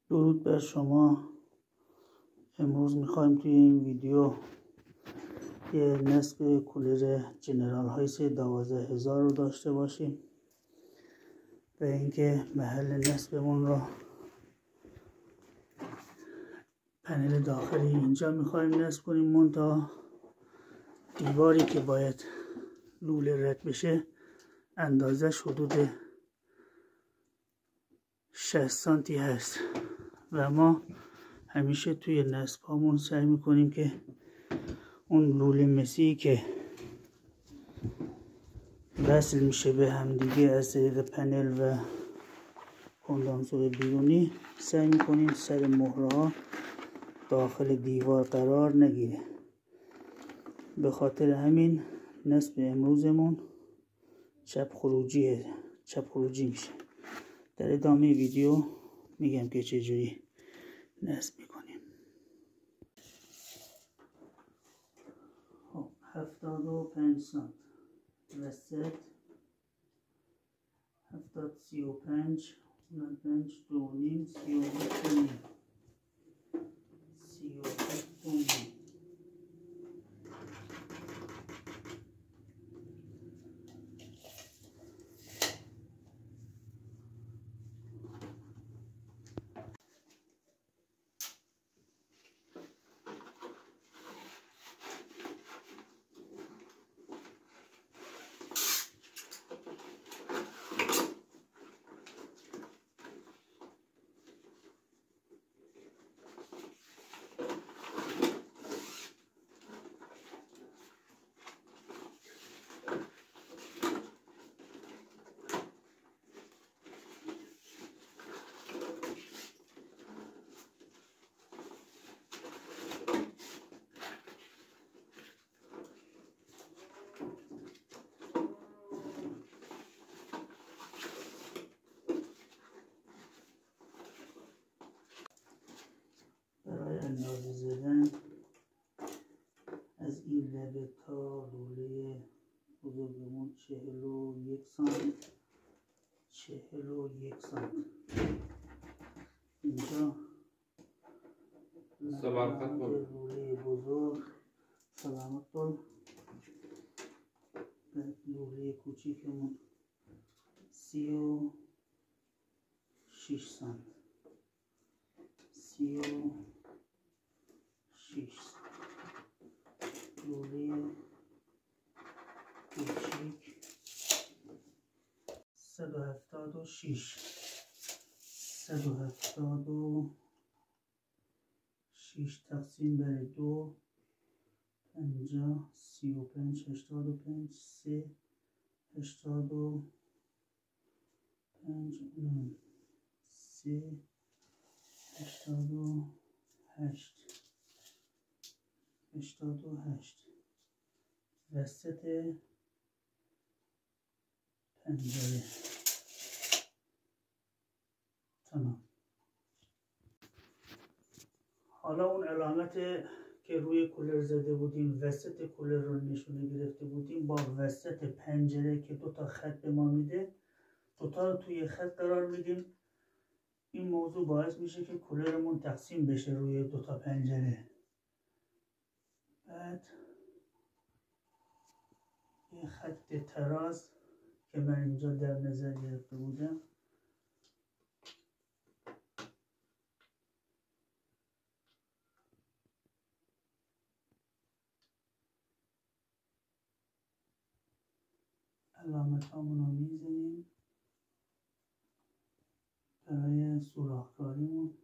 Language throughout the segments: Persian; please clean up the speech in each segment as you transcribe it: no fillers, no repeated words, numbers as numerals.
درود بر شما. امروز میخوایم توی این ویدیو یه نصب کولر جنرال هایس 12000 رو داشته باشیم و اینکه محل نصبمون رو پنل داخلی اینجا میخوایم نصب کنیم. منتها دیواری که باید لوله رد بشه اندازش حدود 60 سانتی هست و ما همیشه توی نصب هامون سعی میکنیم که اون لوله مسی که وصل میشه به همدیگه از طریق پنل و کندانسور بیرونی سعی میکنیم سر مهره ها داخل دیوار قرار نگیره. به خاطر همین نصب امروزمون چپ خروجی میشه. در ادامه ویدیو میگم که چجوری نصب میکنیم. 75 سانت وسط، 35 5 2 نیم 37 نیم 37 نیم. برای اندازه زدن از این لبه تا لوله بزرگمون 41 سانت 41 سانت. اینجا لوله بزرگ سلامت کن. لوله کوچیکمون 36 سانت 36. لوله کوچیک 176 تقسیم بر 2 50 35 85 3 85 3 88 وسط پنجره. تمام. حالا اون علامت که روی کولر زده بودیم وسط کولر رو نشونه گرفته بودیم با وسط پنجره که دوتا خط به ما میده، دوتا رو توی خط قرار میدیم. این موضوع باعث میشه که کولرمون تقسیم بشه روی دوتا پنجره. بعد یه خط تراز که من اینجا در نظر گرفته بودم علامت هامون رو میزنیم برای سوراخکاریمون.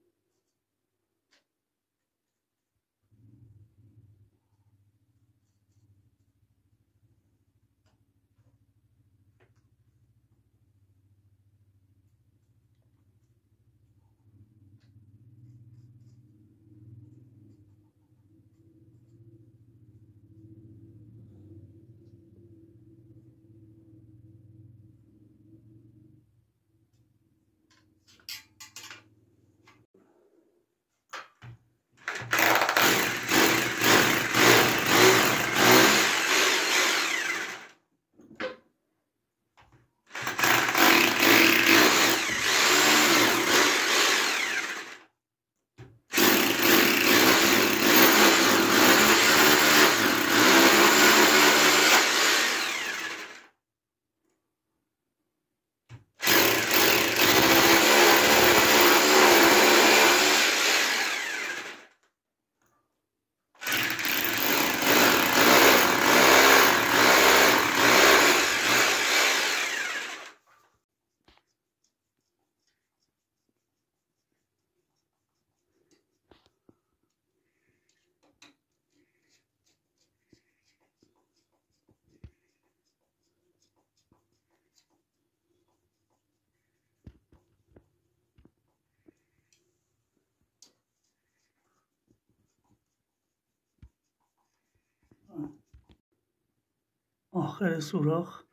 آخر سوراخ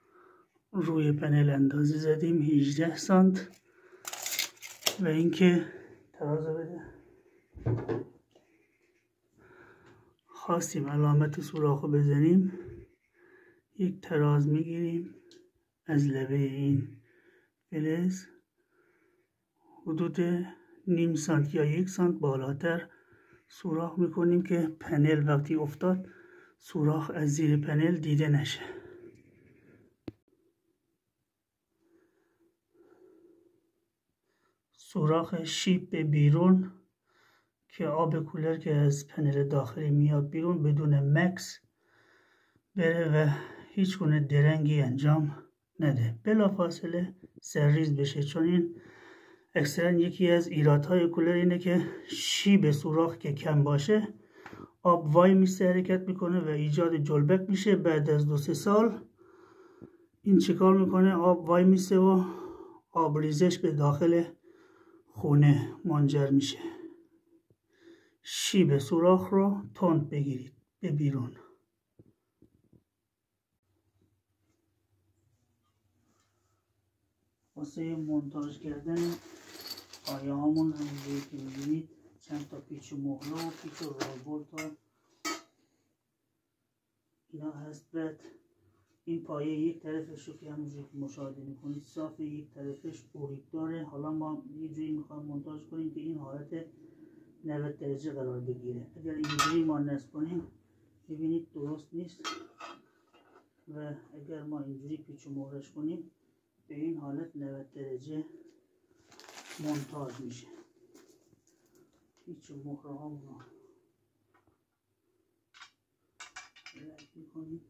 روی پنل اندازه زدیم 18 سانت و اینکه ترازو بده خواستیم علامت سوراخ رو بزنیم، یک تراز میگیریم از لبه این فلز حدود نیم سانت یا 1 سانت بالاتر سوراخ میکنیم که پنل وقتی افتاد سوراخ از زیر پنل دیده نشه. سوراخ شیب به بیرون که آب کولر که از پنل داخلی میاد بیرون بدون مکس بره و هیچ گونه درنگی انجام نده، بلافاصله سرریز بشه. چون این اکثرا یکی از ایرادهای کولر اینه که شیب سوراخ که کم باشه آب وای میسته حرکت میکنه و ایجاد جلبک میشه. بعد از 2-3 سال این چیکار میکنه؟ آب وای میسته و آب ریزش به داخل خونه منجر میشه. شیب سوراخ رو تند بگیرید به بیرون. واسه مونتاژ کردن پایه هامون همونجوری که میبینید چند تا پیچ و مهره و پیچ و رابورت ها اینا هست. بعد این پایه یک طرفش رو که همونجوری که مشاهده میکنید صاف، یک طرفش اوریک داره. حالا ما یه جوری میخوایم مونتاژ کنیم که این حالت 90 درجه قرار بگیره. اگر اینجوری ما نصب کنیم میبینید درست نیست و اگر ما اینجوری پیچ و مهرش کنیم به این حالت 90 درجه مونتاژ میشه. پیچ و مهره هامون رو رد میکنیم.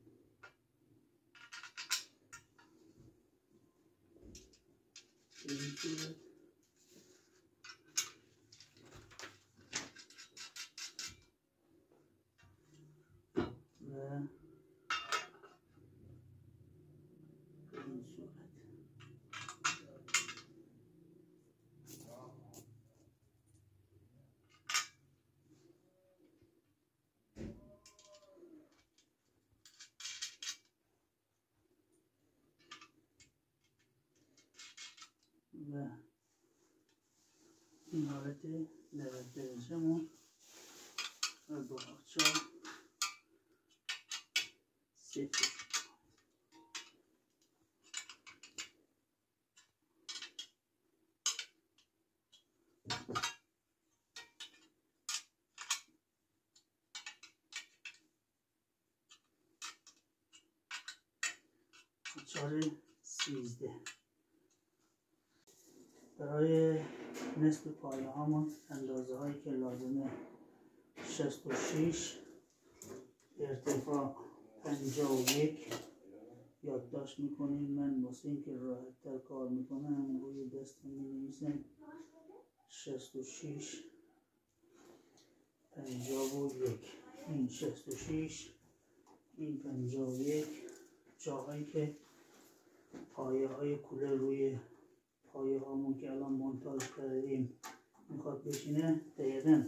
به این صورت و به این صورت. و این حالت 90 درجه مون و با آخچار سفید. آخچار 13. برای نصف پایه هامون اندازه هایی که لازمه 66 ارتفاع 51 یادداشت میکنیم. من واسه اینکه راحت تر کار میکنم روی دست مینویسم 66 51. این 66 این 51 جاهایی که پایه های کولر روی پایه هامون که الان مونتاژ کردیم میخواد بشینه دقیقاً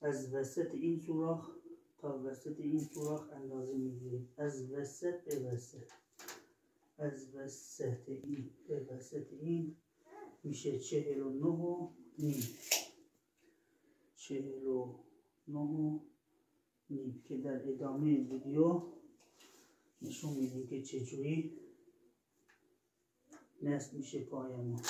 از وسط این سوراخ تا وسط این سوراخ اندازه میگیریم. از وسط به وسط، از وسط این به وسط این میشه 49.5. 49.5 که در ادامه ویدیو نشون میدیم که چجوری نصب میشه پایمون.